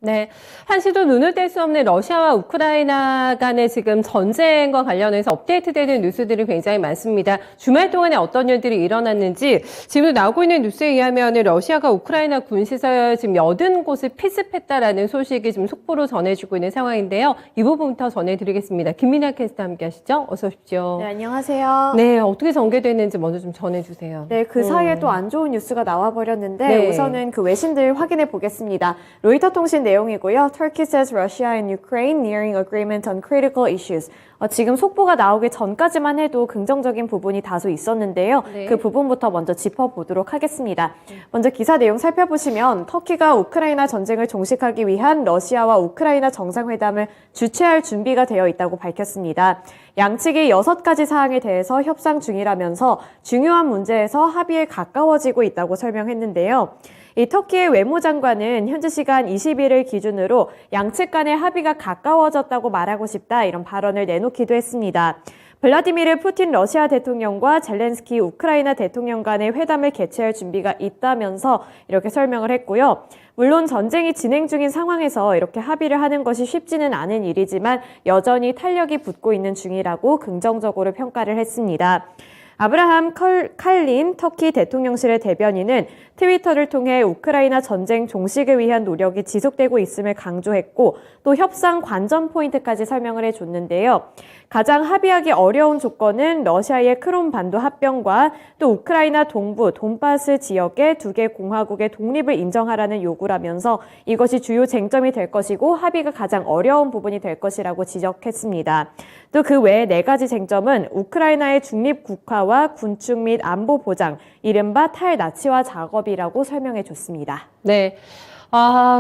네, 한시도 눈을 뗄 수 없는 러시아와 우크라이나 간의 지금 전쟁과 관련해서 업데이트되는 뉴스들이 굉장히 많습니다. 주말 동안에 어떤 일들이 일어났는지 지금 나오고 있는 뉴스에 의하면 러시아가 우크라이나 군시설 지금 80곳을 피습했다라는 소식이 지금 속보로 전해지고 있는 상황인데요. 이 부분부터 전해드리겠습니다. 김민아 캐스터 함께 하시죠. 어서 오십시오. 네, 안녕하세요. 네, 어떻게 전개됐는지 먼저 좀 전해주세요. 네, 그 사이에 또 안 좋은 뉴스가 나와버렸는데 네. 우선은 그 외신들 확인해 보겠습니다. 로이터 통신 내용이고요. Turkey says Russia and Ukraine nearing agreement on critical issues. 지금 속보가 나오기 전까지만 해도 긍정적인 부분이 다소 있었는데요. 네. 그 부분부터 먼저 짚어보도록 하겠습니다. 먼저 기사 내용 살펴보시면 터키가 우크라이나 전쟁을 종식하기 위한 러시아와 우크라이나 정상회담을 주최할 준비가 되어 있다고 밝혔습니다. 양측이 6가지 사항에 대해서 협상 중이라면서 중요한 문제에서 합의에 가까워지고 있다고 설명했는데요. 이 터키의 외무장관은 현지 시간 20일을 기준으로 양측 간의 합의가 가까워졌다고 말하고 싶다 이런 발언을 내놓기도 했습니다. 블라디미르 푸틴 러시아 대통령과 젤렌스키 우크라이나 대통령 간의 회담을 개최할 준비가 있다면서 이렇게 설명을 했고요. 물론 전쟁이 진행 중인 상황에서 이렇게 합의를 하는 것이 쉽지는 않은 일이지만 여전히 탄력이 붙고 있는 중이라고 긍정적으로 평가를 했습니다. 아브라함 칼린 터키 대통령실의 대변인은 트위터를 통해 우크라이나 전쟁 종식을 위한 노력이 지속되고 있음을 강조했고 또 협상 관전 포인트까지 설명을 해줬는데요. 가장 합의하기 어려운 조건은 러시아의 크롬 반도 합병과 또 우크라이나 동부 돈바스 지역의 2개 공화국의 독립을 인정하라는 요구라면서 이것이 주요 쟁점이 될 것이고 합의가 가장 어려운 부분이 될 것이라고 지적했습니다. 또 그 외에 4가지 쟁점은 우크라이나의 중립 국화와 군축 및 안보 보장, 이른바 탈나치화 작업이라고 설명해 줬습니다. 네.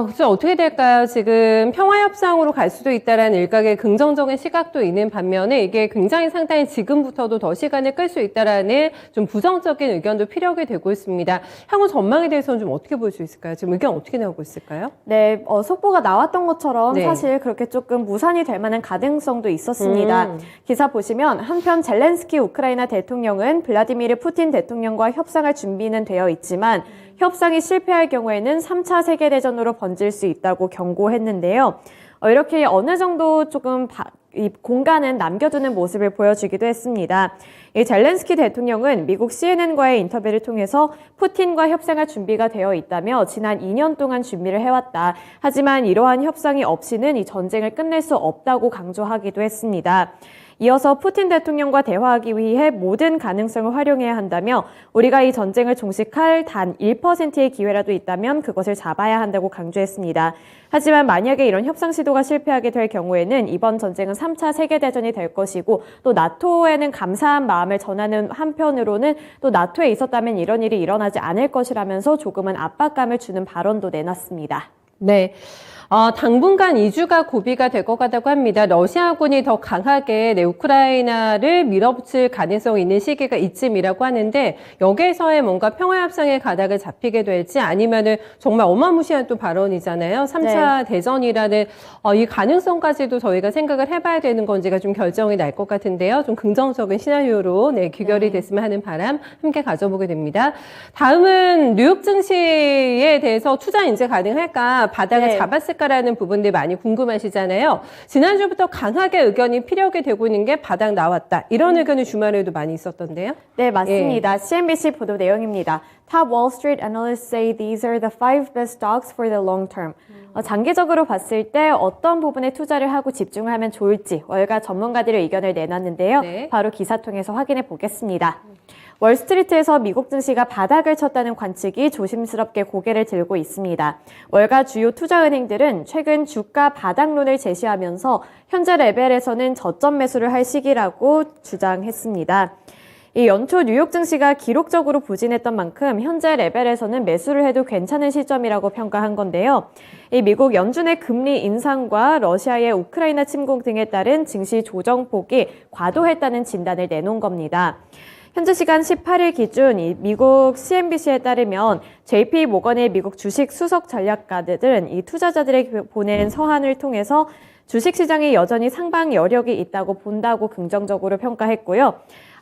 그래서 어떻게 될까요? 지금 평화협상으로 갈 수도 있다라는 일각의 긍정적인 시각도 있는 반면에 이게 굉장히 상당히 지금부터도 더 시간을 끌 수 있다라는 좀 부정적인 의견도 피력이 되고 있습니다. 향후 전망에 대해서는 좀 어떻게 볼 수 있을까요? 지금 의견 어떻게 나오고 있을까요? 네, 속보가 나왔던 것처럼 네. 사실 그렇게 조금 무산이 될 만한 가능성도 있었습니다. 기사 보시면 한편 젤렌스키 우크라이나 대통령은 블라디미르 푸틴 대통령과 협상할 준비는 되어 있지만 협상이 실패할 경우에는 3차 세계대전으로 번질 수 있다고 경고했는데요. 이렇게 어느 정도 조금 이 공간은 남겨두는 모습을 보여주기도 했습니다. 이 젤렌스키 대통령은 미국 CNN과의 인터뷰를 통해서 푸틴과 협상할 준비가 되어 있다며 지난 2년 동안 준비를 해왔다. 하지만 이러한 협상이 없이는 이 전쟁을 끝낼 수 없다고 강조하기도 했습니다. 이어서 푸틴 대통령과 대화하기 위해 모든 가능성을 활용해야 한다며 우리가 이 전쟁을 종식할 단 1%의 기회라도 있다면 그것을 잡아야 한다고 강조했습니다. 하지만 만약에 이런 협상 시도가 실패하게 될 경우에는 이번 전쟁은 3차 세계대전이 될 것이고 또 나토에는 감사한 마음을 전하는 한편으로는 또 나토에 있었다면 이런 일이 일어나지 않을 것이라면서 조금은 압박감을 주는 발언도 내놨습니다. 네. 당분간 2주가 고비가 될 것 같다고 합니다. 러시아군이 더 강하게 우크라이나를 밀어붙일 가능성이 있는 시기가 이쯤이라고 하는데 여기에서의 뭔가 평화협상의 가닥을 잡히게 될지 아니면은 정말 어마무시한 또 발언이잖아요. 3차 네. 대전이라는 이 가능성까지도 저희가 생각을 해봐야 되는 건지가 좀 결정이 날 것 같은데요. 좀 긍정적인 시나리오로 귀결이 됐으면 하는 바람 함께 가져보게 됩니다. 다음은 뉴욕 증시에 대해서 투자 인제 가능할까? 바닥을 잡았을까라는 부분들 많이 궁금하시잖아요. 지난주부터 강하게 의견이 피력이 되고 있는 게 바닥 나왔다. 이런 의견이 주말에도 많이 있었던데요. 네, 맞습니다. CNBC 보도 내용입니다. Top Wall Street analysts say these are the 5 best stocks for the long term. 장기적으로 봤을 때 어떤 부분에 투자를 하고 집중을 하면 좋을지 월가 전문가들의 의견을 내놨는데요. 네. 바로 기사 통해서 확인해 보겠습니다. 월스트리트에서 미국 증시가 바닥을 쳤다는 관측이 조심스럽게 고개를 들고 있습니다. 월가 주요 투자은행들은 최근 주가 바닥론을 제시하면서 현재 레벨에서는 저점 매수를 할 시기라고 주장했습니다. 이 연초 뉴욕 증시가 기록적으로 부진했던 만큼 현재 레벨에서는 매수를 해도 괜찮은 시점이라고 평가한 건데요. 이 미국 연준의 금리 인상과 러시아의 우크라이나 침공 등에 따른 증시 조정폭이 과도했다는 진단을 내놓은 겁니다. 현재 시간 18일 기준 이 미국 CNBC에 따르면 JP 모건의 미국 주식 수석 전략가들은 이 투자자들에게 보낸 서한을 통해서 주식시장이 여전히 상방 여력이 있다고 본다고 긍정적으로 평가했고요.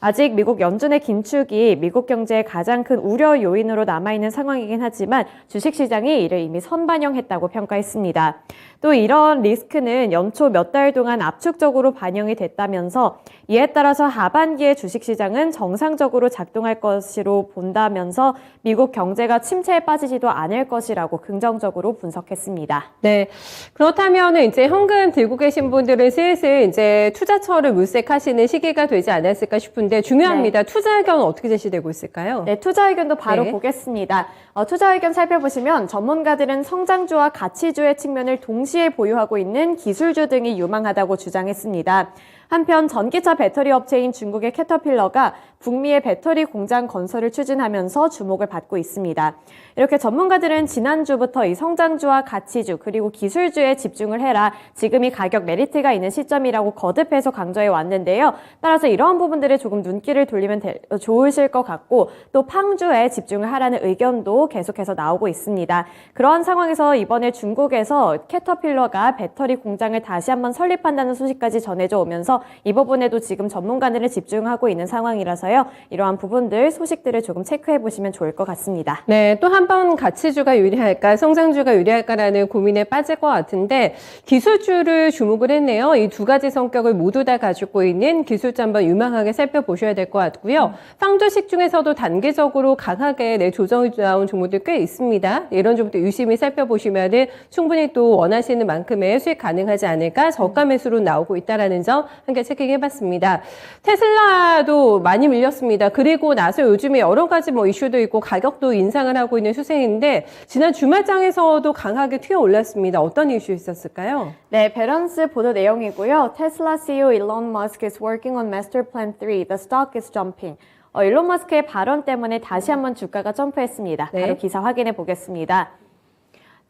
아직 미국 연준의 긴축이 미국 경제의 가장 큰 우려 요인으로 남아있는 상황이긴 하지만 주식시장이 이를 이미 선반영했다고 평가했습니다. 또 이런 리스크는 연초 몇 달 동안 압축적으로 반영이 됐다면서 이에 따라서 하반기에 주식시장은 정상적으로 작동할 것으로 본다면서 미국 경제가 침체에 빠지지도 않을 것이라고 긍정적으로 분석했습니다. 네. 그렇다면 이제 현금 들고 계신 분들은 슬슬 이제 투자처를 물색하시는 시기가 되지 않았을까 싶은데 중요합니다. 네. 투자 의견은 어떻게 제시되고 있을까요? 네, 투자 의견도 바로 네. 보겠습니다. 투자 의견 살펴보시면 전문가들은 성장주와 가치주의 측면을 동시에 보유하고 있는 기술주 등이 유망하다고 주장했습니다. 한편 전기차 배터리 업체인 중국의 캐터필러가 북미의 배터리 공장 건설을 추진하면서 주목을 받고 있습니다. 이렇게 전문가들은 지난주부터 이 성장주와 가치주 그리고 기술주에 집중을 해라. 지금이 가격 메리트가 있는 시점이라고 거듭해서 강조해 왔는데요. 따라서 이러한 부분들에 조금 눈길을 돌리면 좋으실 것 같고 또 팡주에 집중을 하라는 의견도 계속해서 나오고 있습니다. 그러한 상황에서 이번에 중국에서 캐터필러가 배터리 공장을 다시 한번 설립한다는 소식까지 전해져 오면서 이 부분에도 지금 전문가들은 집중하고 있는 상황이라서요. 이러한 부분들, 소식들을 조금 체크해 보시면 좋을 것 같습니다. 네, 또 한 번 가치주가 유리할까, 성장주가 유리할까라는 고민에 빠질 것 같은데 기술주를 주목을 했네요. 이 두 가지 성격을 모두 다 가지고 있는 기술주 한번 유망하게 살펴보셔야 될 것 같고요. 쌍주식 중에서도 단기적으로 강하게 조정이 나온 종목들 꽤 있습니다. 이런 종목들 유심히 살펴보시면은 충분히 또 원하시는 만큼의 수익 가능하지 않을까, 저가 매수로 나오고 있다라는 점 함께 체킹해봤습니다. 테슬라도 많이 밀렸습니다. 그리고 나서 요즘에 여러 가지 이슈도 있고 가격도 인상을 하고 있는 추세인데 지난 주말장에서도 강하게 튀어 올랐습니다. 어떤 이슈 있었을까요? 네, 밸런스 보도 내용이고요. 테슬라 CEO 일론 머스크 is working on master plan 3. The stock is jumping. 일론 머스크의 발언 때문에 다시 한번 주가가 점프했습니다. 네. 바로 기사 확인해 보겠습니다.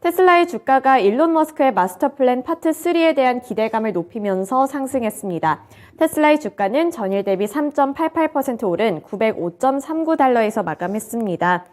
테슬라의 주가가 일론 머스크의 마스터 플랜 파트 3에 대한 기대감을 높이면서 상승했습니다. 테슬라의 주가는 전일 대비 3.88% 오른 905.39달러에서 마감했습니다.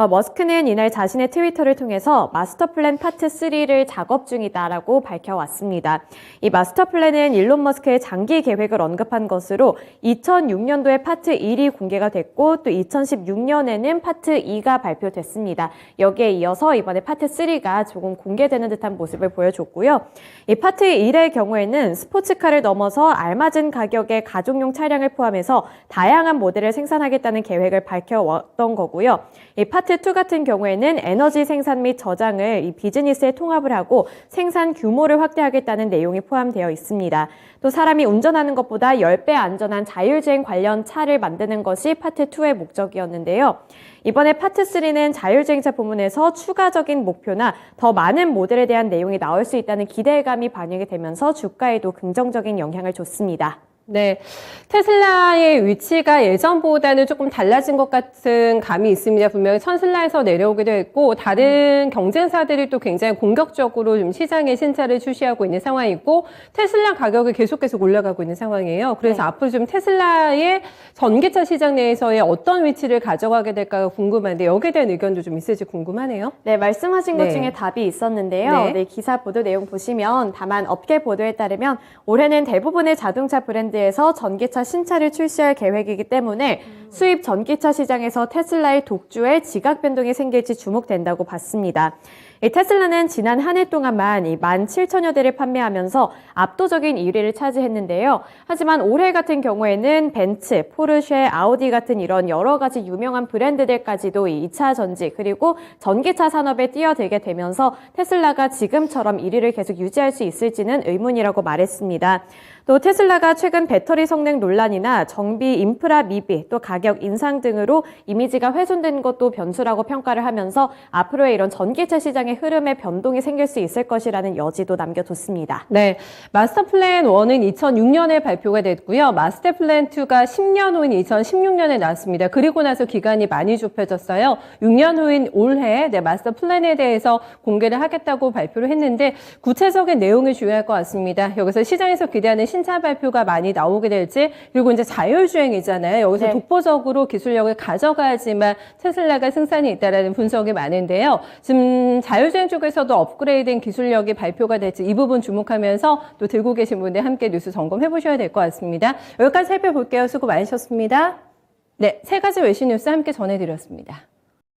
머스크는 이날 자신의 트위터를 통해서 마스터 플랜 파트 3를 작업 중이다라고 밝혀왔습니다. 이 마스터 플랜은 일론 머스크의 장기 계획을 언급한 것으로 2006년도에 파트 1이 공개가 됐고 또 2016년에는 파트 2가 발표됐습니다. 여기에 이어서 이번에 파트 3가 조금 공개되는 듯한 모습을 보여줬고요. 이 파트 1의 경우에는 스포츠카를 넘어서 알맞은 가격의 가족용 차량을 포함해서 다양한 모델을 생산하겠다는 계획을 밝혀왔던 거고요. 이 파트 2 같은 경우에는 에너지 생산 및 저장을 이 비즈니스에 통합을 하고 생산 규모를 확대하겠다는 내용이 포함되어 있습니다. 또 사람이 운전하는 것보다 10배 안전한 자율주행 관련 차를 만드는 것이 파트 2의 목적이었는데요. 이번에 파트 3는 자율주행차 부문에서 추가적인 목표나 더 많은 모델에 대한 내용이 나올 수 있다는 기대감이 반영이 되면서 주가에도 긍정적인 영향을 줬습니다. 네, 테슬라의 위치가 예전보다는 조금 달라진 것 같은 감이 있습니다. 분명히 테슬라에서 내려오기도 했고 다른 경쟁사들이 또 굉장히 공격적으로 좀 시장에 신차를 출시하고 있는 상황이고 테슬라 가격이 계속 올라가고 있는 상황이에요. 그래서 네. 앞으로 좀 테슬라의 전기차 시장 내에서의 어떤 위치를 가져가게 될까 궁금한데 여기에 대한 의견도 좀 있을지 궁금하네요. 네, 말씀하신 것 네. 중에 답이 있었는데요. 네. 네, 기사 보도 내용 보시면 다만 업계 보도에 따르면 올해는 대부분의 자동차 브랜드에서 전기차 신차를 출시할 계획이기 때문에 수입 전기차 시장에서 테슬라의 독주에 지각 변동이 생길지 주목된다고 봤습니다. 이 테슬라는 지난 한 해 동안만 17,000여 대를 판매하면서 압도적인 1위를 차지했는데요. 하지만 올해 같은 경우에는 벤츠, 포르쉐, 아우디 같은 이런 여러 가지 유명한 브랜드들까지도 이 2차 전지 그리고 전기차 산업에 뛰어들게 되면서 테슬라가 지금처럼 1위를 계속 유지할 수 있을지는 의문이라고 말했습니다. 또 테슬라가 최근 배터리 성능 논란이나 정비 인프라 미비, 또 가격 인상 등으로 이미지가 훼손된 것도 변수라고 평가를 하면서 앞으로의 이런 전기차 시장의 흐름에 변동이 생길 수 있을 것이라는 여지도 남겨뒀습니다. 네, 마스터 플랜 1은 2006년에 발표가 됐고요. 마스터 플랜 2가 10년 후인 2016년에 나왔습니다. 그리고 나서 기간이 많이 좁혀졌어요. 6년 후인 올해 마스터 플랜에 대해서 공개를 하겠다고 발표를 했는데 구체적인 내용이 중요할 것 같습니다. 여기서 시장에서 기대하는 신차 발표가 많이 나오게 될지 그리고 이제 자율주행이잖아요. 여기서 네. 독보적으로 기술력을 가져가야지만 테슬라가 승산이 있다라는 분석이 많은데요. 지금 바이오젠 쪽에서도 업그레이드된 기술력이 발표가 될지 이 부분 주목하면서 또 들고 계신 분들 함께 뉴스 점검해 보셔야 될 것 같습니다. 여기까지 살펴볼게요. 수고 많으셨습니다. 네, 세 가지 외신 뉴스 함께 전해드렸습니다.